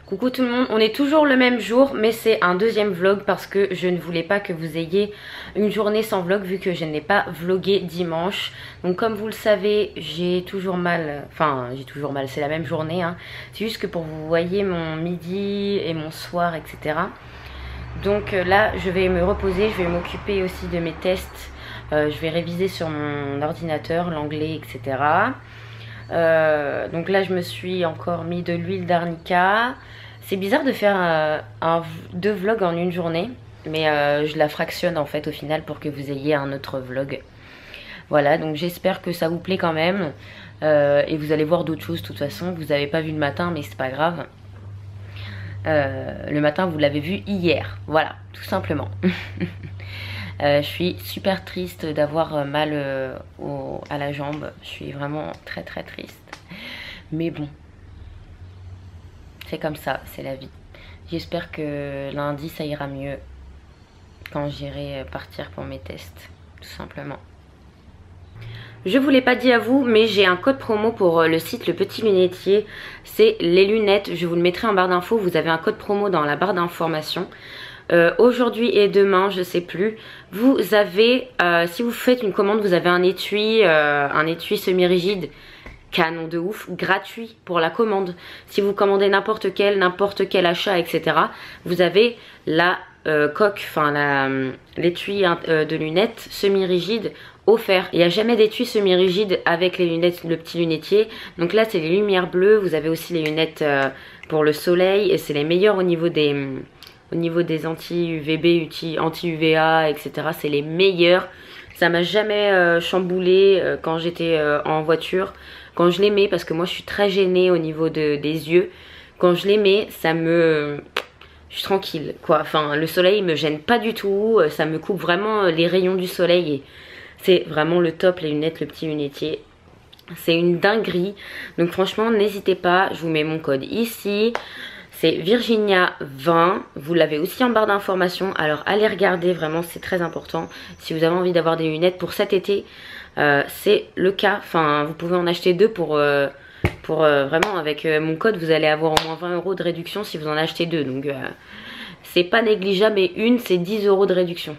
Coucou tout le monde, on est toujours le même jour mais c'est un deuxième vlog parce que je ne voulais pas que vous ayez une journée sans vlog vu que je n'ai pas vlogué dimanche. Donc comme vous le savez, j'ai toujours mal, c'est la même journée hein. C'est juste que pour que vous voyez mon midi et mon soir etc. Donc là je vais me reposer, je vais m'occuper aussi de mes tests. Je vais réviser sur mon ordinateur l'anglais etc. Donc là je me suis encore mis de l'huile d'arnica. C'est bizarre de faire deux vlogs en une journée, mais je la fractionne en fait au final pour que vous ayez un autre vlog. Voilà, donc j'espère que ça vous plaît quand même. Et vous allez voir d'autres choses de toute façon. Vous n'avez pas vu le matin mais c'est pas grave. Le matin vous l'avez vu hier, voilà, tout simplement. Je suis super triste d'avoir mal à la jambe. Je suis vraiment très très triste. Mais bon, c'est comme ça, c'est la vie. J'espère que lundi ça ira mieux quand j'irai partir pour mes tests, tout simplement. Je vous l'ai pas dit à vous, mais j'ai un code promo pour le site Le Petit Lunetier. C'est les lunettes, je vous le mettrai en barre d'infos. Vous avez un code promo dans la barre d'information. Aujourd'hui et demain, je sais plus. Vous avez, si vous faites une commande, vous avez un étui semi-rigide. Canon de ouf, gratuit pour la commande. Si vous commandez n'importe quel achat, etc. Vous avez la coque, enfin l'étui de lunettes semi-rigide offert. Il n'y a jamais d'étui semi-rigide avec les lunettes Le Petit Lunetier. Donc là c'est les lumières bleues. Vous avez aussi les lunettes pour le soleil et c'est les meilleures au niveau des anti-UVB, anti-UVA, etc. C'est les meilleurs. Ça m'a jamais chamboulé quand j'étais en voiture. Quand je les mets, parce que moi je suis très gênée au niveau des yeux. Quand je les mets, je suis tranquille quoi. Enfin, le soleil me gêne pas du tout. Ça me coupe vraiment les rayons du soleil. Et c'est vraiment le top, les lunettes Le Petit Lunetier. C'est une dinguerie. Donc franchement, n'hésitez pas. Je vous mets mon code ici. C'est Virginia 20, vous l'avez aussi en barre d'informations, alors allez regarder, vraiment c'est très important. Si vous avez envie d'avoir des lunettes pour cet été, c'est le cas, enfin vous pouvez en acheter deux pour vraiment avec mon code vous allez avoir au moins 20 € de réduction si vous en achetez deux. Donc c'est pas négligeable et une c'est 10 € de réduction.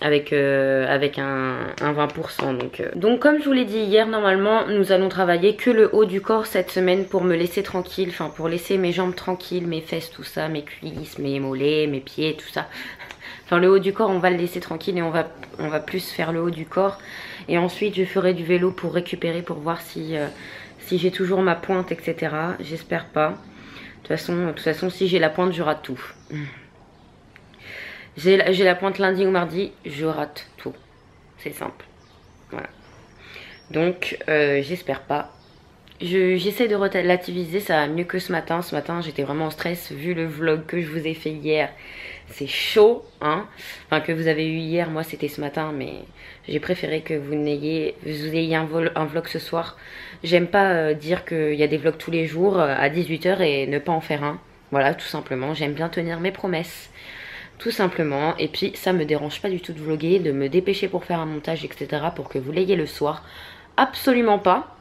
Avec un 20%. Donc comme je vous l'ai dit hier, normalement nous allons travailler que le haut du corps cette semaine pour me laisser tranquille, enfin pour laisser mes jambes tranquilles, mes fesses, tout ça, mes cuisses, mes mollets, mes pieds, tout ça. Enfin le haut du corps on va le laisser tranquille et on va plus faire le haut du corps. Et ensuite je ferai du vélo pour récupérer, pour voir si j'ai toujours ma pointe, etc. J'espère pas. De toute façon si j'ai la pointe je rate tout. J'ai la pointe lundi ou mardi, je rate tout. C'est simple. Voilà. Donc, j'espère pas. J'essaie de relativiser, ça va mieux que ce matin. Ce matin, j'étais vraiment en stress vu le vlog que je vous ai fait hier. C'est chaud, hein. Enfin, que vous avez eu hier, moi c'était ce matin, mais j'ai préféré que vous ayez un vlog ce soir. J'aime pas dire qu'il y a des vlogs tous les jours à 18 h et ne pas en faire un. Voilà, tout simplement. J'aime bien tenir mes promesses. Tout simplement, et puis ça me dérange pas du tout de vlogger, de me dépêcher pour faire un montage etc. pour que vous l'ayez le soir. Absolument pas.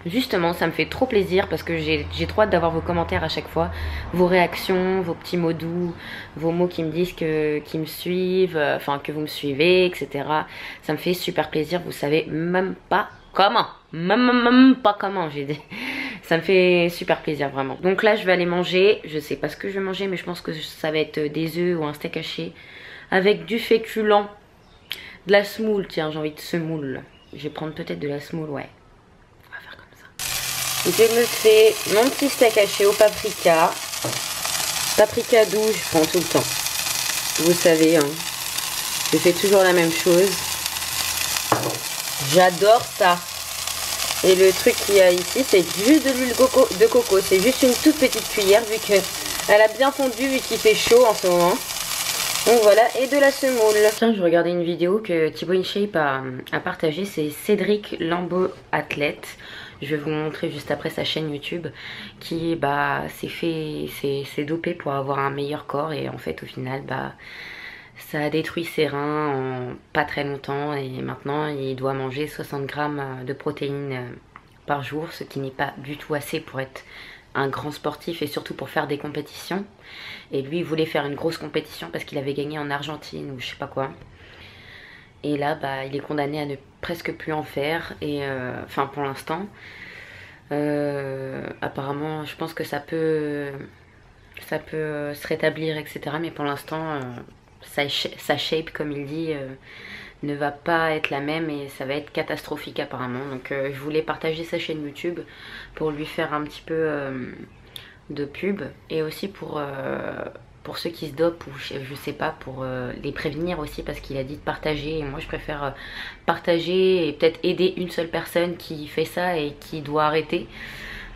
Justement ça me fait trop plaisir parce que j'ai trop hâte d'avoir vos commentaires à chaque fois, vos réactions, vos petits mots doux, vos mots qui me disent qu'ils me suivent, enfin que vous me suivez etc. Ça me fait super plaisir, vous savez même pas comment, même pas comment j'ai dit. Ça me fait super plaisir vraiment. Donc là je vais aller manger, je sais pas ce que je vais manger mais je pense que ça va être des œufs ou un steak haché avec du féculent, de la semoule, tiens j'ai envie de semoule. Je vais prendre peut-être de la semoule, ouais. On va faire comme ça. Je me fais mon petit steak haché au paprika. Paprika doux, je prends tout le temps. Vous savez, hein. Je fais toujours la même chose. J'adore ça. Et le truc qu'il y a ici, c'est juste de l'huile de coco. C'est juste une toute petite cuillère vu qu'elle a bien fondu, vu qu'il fait chaud en ce moment. Donc voilà, et de la semoule. Tiens, je regardais une vidéo que Thibaut InShape a partagée. C'est Cédric Lambeau Athlète. Je vais vous montrer juste après sa chaîne YouTube. Qui s'est dopé pour avoir un meilleur corps. Et en fait, au final, ça a détruit ses reins en pas très longtemps et maintenant il doit manger 60 grammes de protéines par jour, ce qui n'est pas du tout assez pour être un grand sportif et surtout pour faire des compétitions. Et lui, il voulait faire une grosse compétition parce qu'il avait gagné en Argentine ou je sais pas quoi. Et là, bah, il est condamné à ne presque plus en faire. Et enfin, pour l'instant, apparemment, je pense que ça peut se rétablir, etc. Mais pour l'instant, sa shape, comme il dit, ne va pas être la même et ça va être catastrophique apparemment. Donc je voulais partager sa chaîne YouTube pour lui faire un petit peu de pub et aussi pour ceux qui se dopent ou je sais pas, pour les prévenir aussi, parce qu'il a dit de partager et moi je préfère partager et peut-être aider une seule personne qui fait ça et qui doit arrêter.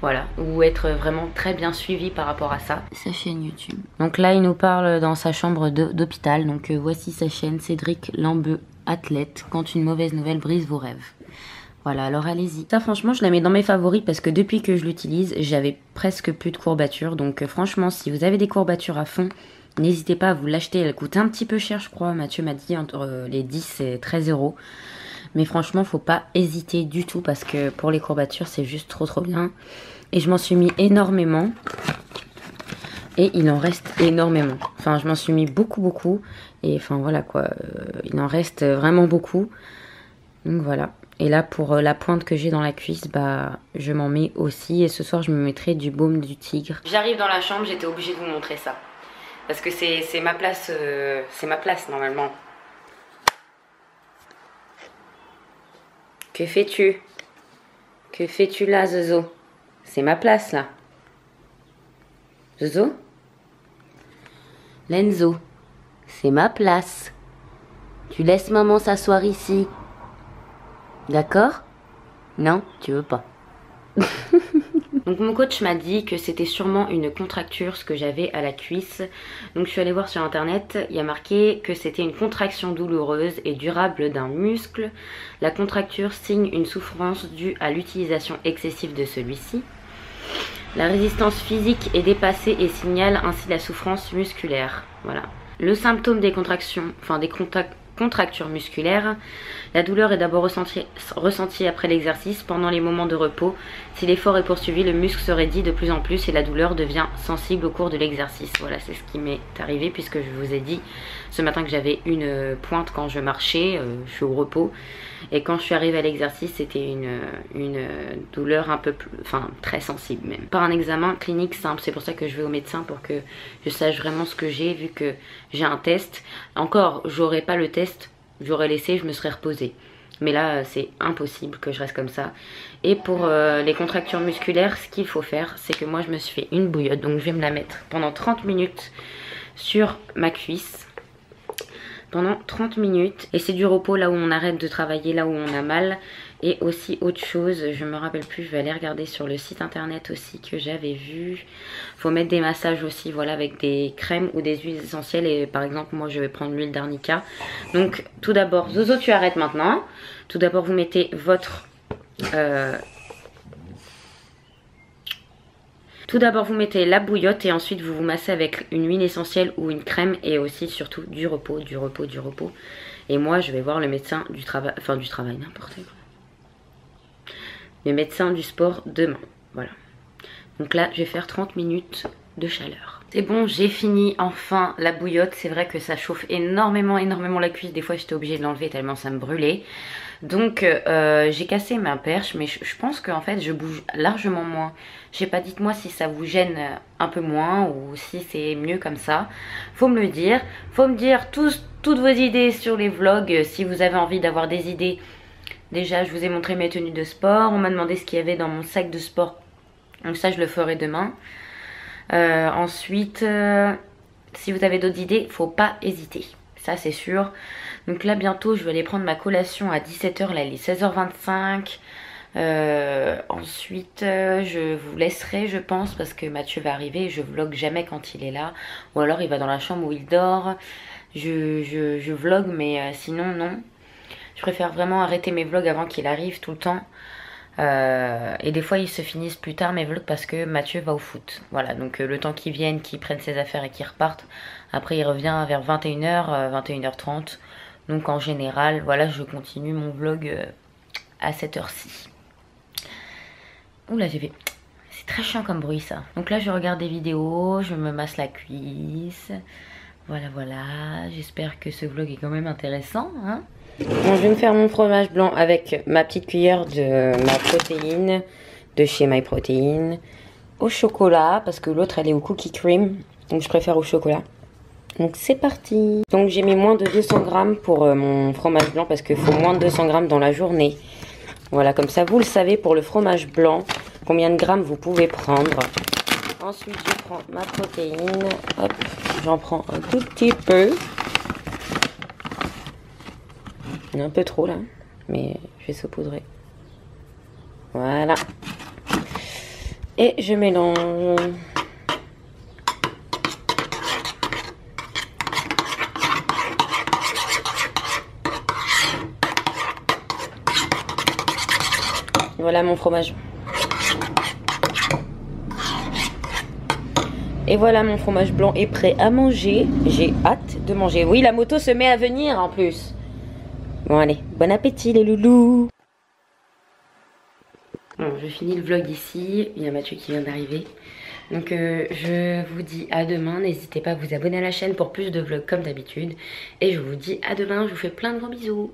Voilà, ou être vraiment très bien suivi par rapport à ça. Sa chaîne YouTube. Donc là, il nous parle dans sa chambre d'hôpital. Donc voici sa chaîne, Cédric Lambeux, athlète, quand une mauvaise nouvelle brise vos rêves. Voilà, alors allez-y. Ça, franchement, je la mets dans mes favoris parce que depuis que je l'utilise, j'avais presque plus de courbatures. Donc franchement, si vous avez des courbatures à fond, n'hésitez pas à vous l'acheter. Elle coûte un petit peu cher, je crois. Mathieu m'a dit entre les 10 et 13 €. Mais franchement, faut pas hésiter du tout parce que pour les courbatures, c'est juste trop bien. Et je m'en suis mis énormément. Et il en reste énormément. Enfin, je m'en suis mis beaucoup. Et enfin, voilà quoi. Il en reste vraiment beaucoup. Donc voilà. Et là, pour la pointe que j'ai dans la cuisse, bah, je m'en mets aussi. Et ce soir, je me mettrai du baume du tigre. J'arrive dans la chambre, j'étais obligée de vous montrer ça. Parce que c'est ma place, normalement. Que fais-tu? Que fais-tu là, Zozo? C'est ma place, là. Zozo? Lenzo, c'est ma place. Tu laisses maman s'asseoir ici. D'accord? Non, tu veux pas. Donc mon coach m'a dit que c'était sûrement une contracture ce que j'avais à la cuisse. Donc je suis allée voir sur internet, il y a marqué que c'était une contraction douloureuse et durable d'un muscle. La contracture signe une souffrance due à l'utilisation excessive de celui-ci. La résistance physique est dépassée et signale ainsi la souffrance musculaire. Voilà. Le symptôme des contractions, enfin des contractures musculaires. La douleur est d'abord ressentie après l'exercice, pendant les moments de repos. Si l'effort est poursuivi, le muscle se raidit de plus en plus et la douleur devient sensible au cours de l'exercice. Voilà, c'est ce qui m'est arrivé puisque je vous ai dit ce matin que j'avais une pointe quand je marchais, je suis au repos. Et quand je suis arrivée à l'exercice, c'était une douleur un peu plus, enfin très sensible même. Par un examen clinique simple, c'est pour ça que je vais au médecin pour que je sache vraiment ce que j'ai, vu que j'ai un test. Encore, j'aurais pas le test, j'aurais laissé, je me serais reposée. Mais là, c'est impossible que je reste comme ça. Et pour les contractures musculaires, ce qu'il faut faire, c'est que moi, je me suis fait une bouillotte. Donc, je vais me la mettre pendant 30 minutes sur ma cuisse. Pendant 30 minutes. Et c'est du repos là où on arrête de travailler, là où on a mal. Et aussi autre chose, je me rappelle plus, je vais aller regarder sur le site internet aussi que j'avais vu. Faut mettre des massages aussi, voilà, avec des crèmes ou des huiles essentielles. Et par exemple, moi je vais prendre l'huile d'arnica. Donc tout d'abord, Zozo, tu arrêtes maintenant. Tout d'abord, vous mettez votre... Tout d'abord, vous mettez la bouillotte et ensuite vous vous massez avec une huile essentielle ou une crème et aussi surtout du repos. Et moi, je vais voir le médecin du travail, n'importe quoi. Le médecin du sport demain, voilà. Donc là, je vais faire 30 minutes de chaleur. C'est bon, j'ai fini enfin la bouillotte. C'est vrai que ça chauffe énormément la cuisse. Des fois, j'étais obligée de l'enlever tellement ça me brûlait. Donc j'ai cassé ma perche, mais je pense qu'en fait je bouge largement moins. Je sais pas, dites-moi si ça vous gêne un peu moins ou si c'est mieux comme ça. Faut me le dire. Faut me dire toutes vos idées sur les vlogs, si vous avez envie d'avoir des idées. Déjà, je vous ai montré mes tenues de sport. On m'a demandé ce qu'il y avait dans mon sac de sport. Donc ça, je le ferai demain. Ensuite, si vous avez d'autres idées, faut pas hésiter. Ça, c'est sûr. Donc là, bientôt, je vais aller prendre ma collation à 17 h. Là, il est 16 h 25. Ensuite, je vous laisserai, je pense, parce que Mathieu va arriver. Je vlog jamais quand il est là. Ou alors, il va dans la chambre où il dort. Je vlog, mais sinon, non. Je préfère vraiment arrêter mes vlogs avant qu'il arrive tout le temps. Et des fois ils se finissent plus tard mes vlogs parce que Mathieu va au foot. Voilà, donc le temps qu'il vienne, qu'il prenne ses affaires et qu'il reparte. Après il revient vers 21 h, 21 h 30. Donc en général, voilà, je continue mon vlog à cette heure-ci. Oula, j'ai fait... C'est très chiant comme bruit ça. Donc là je regarde des vidéos, je me masse la cuisse. Voilà, voilà. J'espère que ce vlog est quand même intéressant. Hein. Bon, je vais me faire mon fromage blanc avec ma petite cuillère de ma protéine de chez MyProtein au chocolat parce que l'autre elle est au cookie cream. Donc je préfère au chocolat. Donc c'est parti. Donc j'ai mis moins de 200 grammes pour mon fromage blanc parce qu'il faut moins de 200 grammes dans la journée. Voilà, comme ça vous le savez pour le fromage blanc, combien de grammes vous pouvez prendre. Ensuite je prends ma protéine, hop, j'en prends un tout petit peu. Il y en a un peu trop là, mais je vais saupoudrer. Voilà. Et je mélange. Voilà mon fromage. Et voilà mon fromage blanc est prêt à manger. J'ai hâte de manger. Oui, la moto se met à venir en plus. Bon allez, bon appétit les loulous. Bon, je finis le vlog ici. Il y a Mathieu qui vient d'arriver. Donc je vous dis à demain. N'hésitez pas à vous abonner à la chaîne pour plus de vlogs comme d'habitude. Et je vous dis à demain. Je vous fais plein de gros bisous.